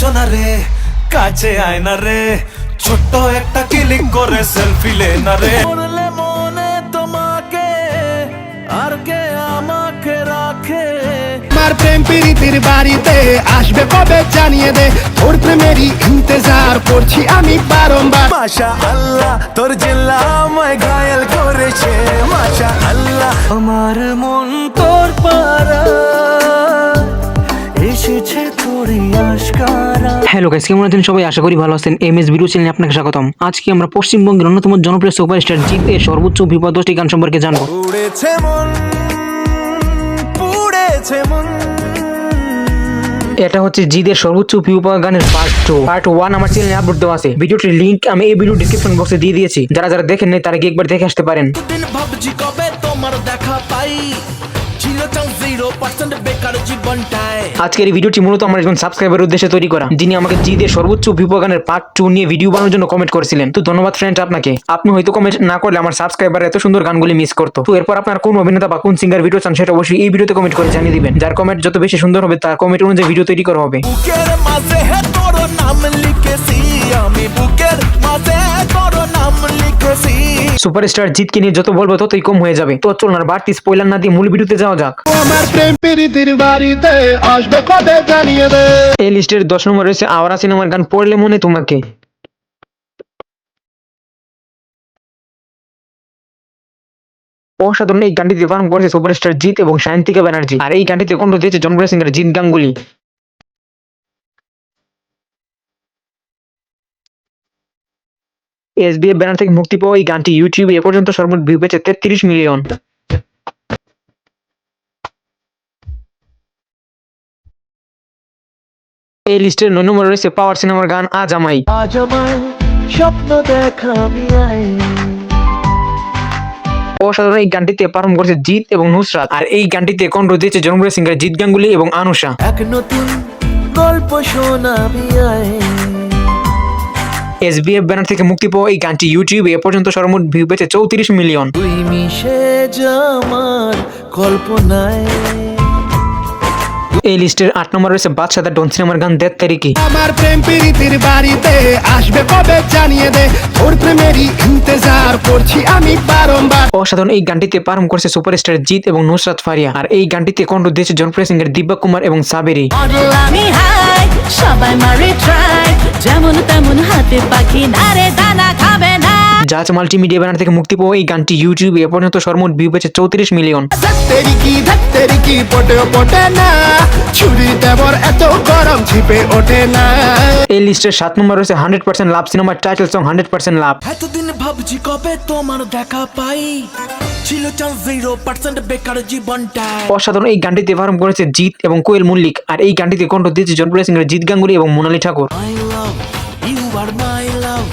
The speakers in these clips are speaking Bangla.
সোনা রে কাছে আয় না রে, ছোট্ট একটা ক্লিক করে সেলফি লে না রে। পড়লে মনে তোমাকে আর কে আমাকে রাখে। আমার প্রেম প্রীতির বাড়িতে আসবে কবে জানিয়ে দে, তোর প্রেমেরই ইন্তজার করছি আমি বারংবার। মাশা আল্লাহ তোর জেলা আমায় ঘায়েল করেছে, মাশা আল্লাহ। আমার মন তোর পারা এসেছে তোরই আশকারা। হ্যালো গাইস, কেমন আছেন সবাই? আশা করি ভালো আছেন। এমএস ভিডিও চ্যানেলে আপনাকে স্বাগতম। আজকে আমরা পশ্চিমবঙ্গের অন্যতম জনপ্রিয় সুপারস্টার জিৎ এর সর্বোচ্চ বিপদ 10টি গান সম্পর্কে জানবো। পুড়েছে মন, পুড়েছে মন। এটা হচ্ছে জিদের সর্বোচ্চ ভিউ পাওয়া গানের পার্ট 2। পার্ট 1 আমার চ্যানেলে আপলোড দেওয়া আছে। ভিডিওটির লিংক আমি এই ভিডিও ডেসক্রিপশন বক্সে দিয়ে দিয়েছি। যারা যারা দেখেন নাই তারা গিয়ে একবার দেখে আসতে পারেন। দিন ভাবছি কবে তোমার দেখা পাই, ছিল চাও 0% বেকার জীবনটায়। আজকের এই ভিডিওটি মূলত আমার একজন সাবস্ক্রাইবারের উদ্দেশ্যে তৈরি করা, যিনি আমাকে জিদের সর্বোচ্চ ভিউ পাওয়া গানের পার্ট 2 নিয়ে ভিডিও বানানোর জন্য কমেন্ট করেছিলেন। তো ধন্যবাদ ফ্রেন্ড আপনাকে। আপনি হয়তো কমেন্ট না করলে আমার সাবস্ক্রাইবার এত সুন্দর গানগুলি মিস করতো। তো এরপর আপনার কোন অভিনেতা বা কোন সিঙ্গার ভিডিও চান সেটা অবশ্যই এই ভিডিওতে কমেন্ট করে জানিয়ে দিবেন। যার কমেন্ট যত বেশি সুন্দর হবে তার কমেন্ট অনুযায়ী ভিডিও তৈরি করা হবে। বুকের মাঝে হে তোর নাম লিখেছি আমি, বুকের মাঝে তোর নাম লিখেছি। সুপারস্টার জিতকে নিয়ে যত বলবো ততই কম হয়ে যাবে। তো চলুন আর বাড়তি স্পয়লার না দিয়ে মূল ভিডিওতে যাওয়া যাক। আমার প্রেম প্রীতির বাড়িতে আসবে কবে জানিয়ে দে। এই লিস্টের 10 নম্বর রয়েছে আওয়ারা সিনেমার গান পড়লে মনে তোমাকে। অসাধারণ এই গানটিতে পারফর্ম করেছে সুপারস্টার জিৎ এবং সায়ন্তিকা ব্যানার্জি। আর এই গানটিতে কণ্ঠ দিয়েছে জনপ্রিয় singer Jeet Ganguly. SBF banner থেকে মুক্তি পাওয়া এই গানটি ইউটিউবে এ পর্যন্ত সর্বোচ্চ ভিউ পেয়েছে 33 মিলিয়ন। এই লিস্টের 9 নম্বরে রয়েছে পাওয়ার সিনেমার গান আজ আমায়। আজ আমায় স্বপ্ন দেখা আমি আই। অসাধারণ এই গানটিতে পারফর্ম করেছে জিৎ এবং নুসরাত। আর এই গানটিতে কণ্ঠ দিয়েছে জনপ্রিয় সিঙ্গার জিৎ গাঙ্গুলি এবং আনুষা। এক নতুন গল্প শোনাবি আয়। এসবিএফ ব্যানার থেকে মুক্তি পাওয়া এই গানটি ইউটিউবে এ পর্যন্ত সর্বোচ্চ ভিউ পেয়েছে 34 মিলিয়ন। তুই মিশে যা আমার কল্পনায়। এই লিস্টের 8 নম্বর রয়েছে বাদশাহ ডন সিনেমার গান দেড় তারিখে। আমার প্রেম প্রীতির বাড়িতে আসবে কবে জানিয়ে দে, তোর প্রেমেরই ইন্তজার করছি আমি বারংবার। অসাধারণ এই গানটিতে পারফর্ম করেছে সুপারস্টার জিৎ এবং নুসরাত ফারিয়া। আর এই গানটিতে কণ্ঠ দিয়েছে জনপ্রিয় সিঙ্গার দিব্যা কুমার এবং সাবেরি। আমি হাই সবাই মারে ট্রাই, যেমন তেমন হাতে পাখি না রে দানা খাবে না। জাজ মাল্টিমিডিয়া ব্যানার থেকে মুক্তি পাওয়া এই গানটি ইউটিউবে এ পর্যন্ত সর্বোচ্চ ভিউ পেয়েছে 34 মিলিয়ন। ধত্তেরি কি পটে পটে না, ছুরি দেবর এত গরম ছিপে ওঠে না। এই লিস্টের 7 নম্বর রয়েছে 100% লাভ সিনেমার টাইটেল সং 100% লাভ। এতদিন ভাবছি কবে তোমার দেখা পাই, ছিল চান্স 0% বেকার জীবনটায়। অসাধারণ এই গানটিতে পারফর্ম করেছে জিৎ এবং কোয়েল মল্লিক। আর এই গানটিতে কণ্ঠ দিয়েছে জনপ্রিয় সিঙ্গার জিৎ গাঙ্গুলি এবং মোনালি ঠাকুর। মাই লাভ ইউ আর মাই লাভ,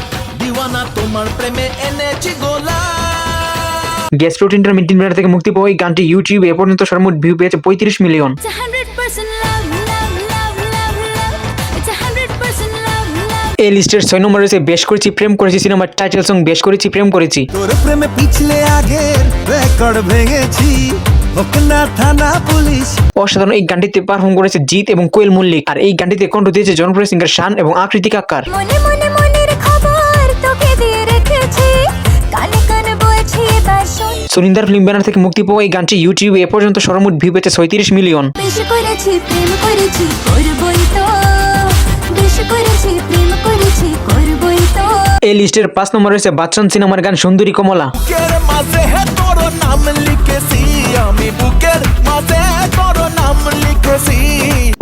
দিওয়ানা তোমার প্রেমে এনেছি গোলা। গেস্ট রুট ইন্টারমিডিয়েট ব্যানার থেকে মুক্তি পাওয়া এই গানটি ইউটিউবে এ পর্যন্ত সর্বোচ্চ ভিউ পেয়েছে 35 million. It's 100% love, love, love, love, love. It's 100% love, love. এই লিস্টের 6 নম্বর রয়েছে বেশ করেছি প্রেম করেছি সিনেমার টাইটেল সং বেশ করেছি প্রেম করেছি। তোর প্রেমে পিছলে আগের রেকর্ড ভেঙেছি, হোক না থানা পুলিশ। অসাধারণ এই গানটিতে পারফর্ম করেছে জিৎ এবং কোয়েল মল্লিক। আর এই গানটিতে কণ্ঠ দিয়েছে জনপ্রিয় সিঙ্গার শান এবং আকৃতি কাক্কার। মনে মনে মনের খবর তোকে দিয়ে রেখেছি, কানে কানে বলছি এবার শোন। সুরিন্দার ফিল্ম ব্যানার থেকে মুক্তি পাওয়া এই গানটি ইউটিউবে এ পর্যন্ত সর্বোচ্চ ভিউ পেয়েছে 36 মিলিয়ন। বেশি করেছি প্রেম করেছি করবই তো, বেশি করেছি প্রেম করেছি করবই তো। এই লিস্টের 5 নম্বর রয়েছে বাচ্চন সিনেমার গান সুন্দরী কমলা। বুকের মাঝে হে তোর নাম লিখেছি আমি, বুকের মাঝে তোর নাম লিখেছি।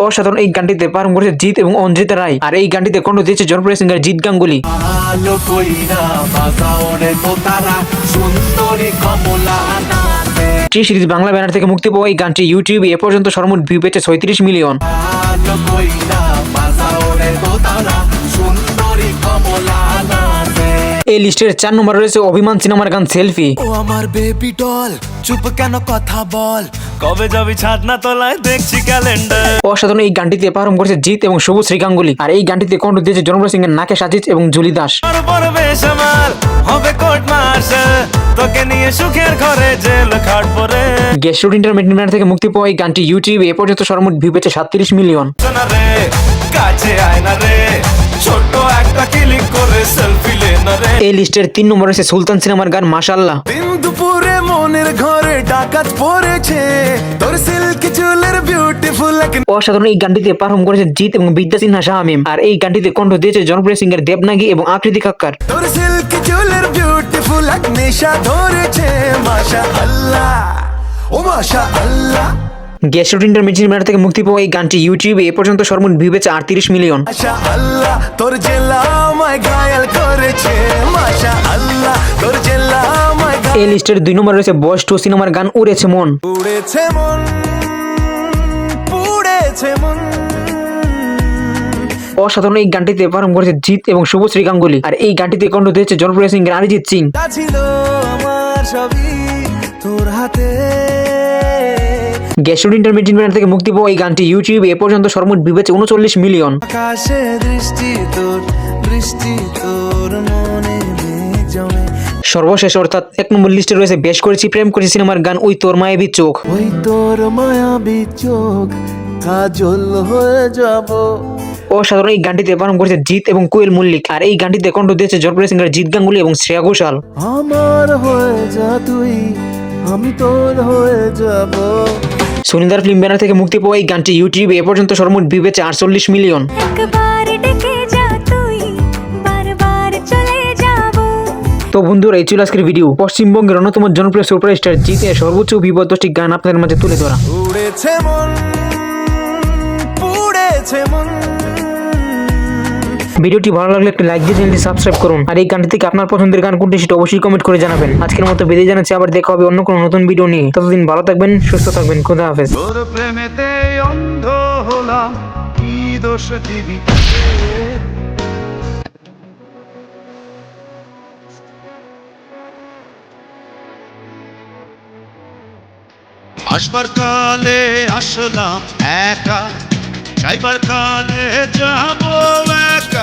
অসাধারণ এই গানটিতে পারফর্ম করেছে জিৎ এবং অঞ্জিতা রায়। আর এই গানটিতে কণ্ঠ দিয়েছে জনপ্রিয় সিঙ্গার জিৎ গাঙ্গুলি। আলো কইরা বাজাও রে তো তারা, সুন্দরী কমলা নাচে। টি সিরিজ বাংলা ব্যানার থেকে মুক্তি পাওয়া এই গানটি ইউটিউবে এ পর্যন্ত সর্বোচ্চ ভিউ পেয়েছে 36 মিলিয়ন। আলো কইরা বাজাও রে তো তারা, সুন্দরী কমলা নাচে। এই লিস্টের 4 নম্বর রয়েছে অভিমান সিনেমার গান সেলফি। ও আমার বেবি ডল চুপ কেন কথা বল, কবে যাবি ছাদ না তলায় দেখছি ক্যালেন্ডার। অসাধারণ এই গানটিতে পারফর্ম করেছে জিৎ এবং শুভশ্রী গাঙ্গুলি। আর এই গানটিতে কণ্ঠ দিয়েছে জনপ্রিয় সিঙ্গার নাকেশ আজিজ এবং জুলি দাস। হবে কোর্ট মার্শাল, তোকে নিয়ে সুখের ঘরে জেল খাটবো রে। গেস্ট রুট ইন্টারমিডিয়েট ব্যানার থেকে মুক্তি পাওয়া এই গানটি ইউটিউবে এ পর্যন্ত সর্বোচ্চ ভিউ পেয়েছে 37 মিলিয়ন। সোনা রে কাছে আয় না রে, করে সেলফি লে না রে। এই লিস্টের 3 নম্বরে আছে সুলতান সিনেমার গান মাশাআল্লাহ। দিন দুপুরে মনের ঘরে ডাকাত পড়েছে, তোর সিল্ক চুলের বিউটিফুল এক অসাধারণ এই গানটিতে পারফর্ম করেছে জিৎ এবং বিদ্যা সিনহা শাহমিম। আর এই গানটিতে কণ্ঠ দিয়েছে জনপ্রিয় সিঙ্গার দেবনাগী এবং আকৃতি কাক্কার। তোর সিল্ক চুলের বিউটিফুল এক নেশা ধরেছে, মাশা আল্লাহ ও মাশা আল্লাহ। গ্যাসরোড ইন্টারমিডিয়েট থেকে মুক্তি পাওয়া এই গানটি ইউটিউবে এ পর্যন্ত সর্বমোট ভিউ পেয়েছে 38 মিলিয়ন। মাশা আল্লাহ তোর জেলা আমায় ঘায়াল করেছে, মাশা আল্লাহ তোর জেলা আমায় এই লিস্টের 2 নম্বরে রয়েছে বয়স 2 সিনেমার গান উড়েছে মন। পুড়েছে মন, পুড়েছে মন। অসাধারণ এই গানটিতে পারফর্ম করেছে জিৎ এবং শুভশ্রী গাঙ্গুলি। আর এই গানটিতে কণ্ঠ দিয়েছে জনপ্রিয় সিঙ্গার অরিজিৎ সিং। তা ছিল আমার সবই তোর হাতে। গ্যাসরোড ইন্টারমিডিয়েট থেকে মুক্তি পাওয়া এই গানটি ইউটিউবে এ পর্যন্ত সর্বমোট ভিউ পেয়েছে 39 মিলিয়ন। আকাশে দৃষ্টি তোর, বৃষ্টি তোর মনে মেঘ জমে। সর্বশেষ অর্থাৎ 1 নম্বর লিস্টে রয়েছে বেশ করেছি প্রেম করেছি সিনেমার গান ওই তোর মায়াবী চোখ। ওই তোর মায়াবী চোখ কাজল হয়ে যাব। অসাধারণ এই গানটিতে পারফর্ম করেছে জিৎ এবং কোয়েল মল্লিক। আর এই গানটিতে কণ্ঠ দিয়েছে জনপ্রিয় সিঙ্গার জিৎ গাঙ্গুলি এবং শ্রেয়া ঘোষাল। আমার হয়ে যা তুই, আমি তোর হয়ে যাব। সুনিদার ফিল্ম ব্যানার থেকে মুক্তি পাওয়া এই গানটি ইউটিউবে এ পর্যন্ত সর্বমোট ভিউ পেয়েছে 48 মিলিয়ন। একবার ডেকে যা তুই, বারবার চলে যাব। তো বন্ধুরা এই ছিল আজকের ভিডিও। পশ্চিমবঙ্গের অন্যতম জনপ্রিয় সুপারস্টার জিতের সর্বোচ্চ ভিউ 10টি গান আপনাদের মাঝে তুলে ধরা। পুড়েছে মন, পুড়েছে মন। ভিডিওটি ভালো লাগলে একটি লাইক দিয়ে চ্যানেলটি সাবস্ক্রাইব করুন। আর এই গানটি থেকে আপনার পছন্দের গান কোনটি সেটা অবশ্যই কমেন্ট করে জানাবেন। আজকের মতো বিদায় জানাচ্ছি, আবার দেখা হবে অন্য কোনো নতুন ভিডিও নিয়ে। ততদিন ভালো থাকবেন, সুস্থ থাকবেন, খোদা হাফেজ। তোর প্রেমেতে অন্ধ হলাম, কি দোষ দিবি। আসবার কালে আসলাম একা, যাইবার কালে যাব একা।